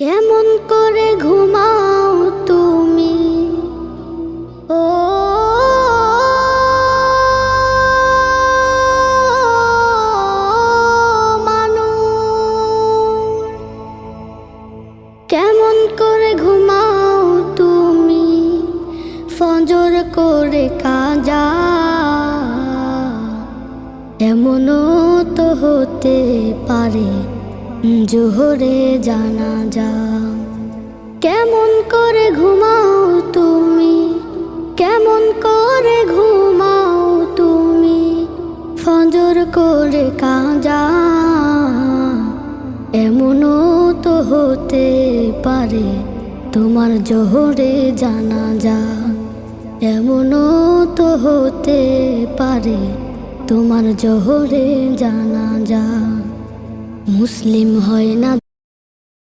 কেমন করে ঘুমাও তুমি ও মানুষ, কেমন করে ঘুমাও তুমি ফজর করে কাজা, এমনও তো হতে পারে জোহরে জানাজা। কেমন করে ঘুমাও তুমি, কেমন করে ঘুমাও তুমি ফজর করে কাজা, এমনও তো হতে পারে তোমার জোহরে জানাজা, এমনও তো হতে পারে তোমার জোহরে জানাজা। মুসলিম হয় না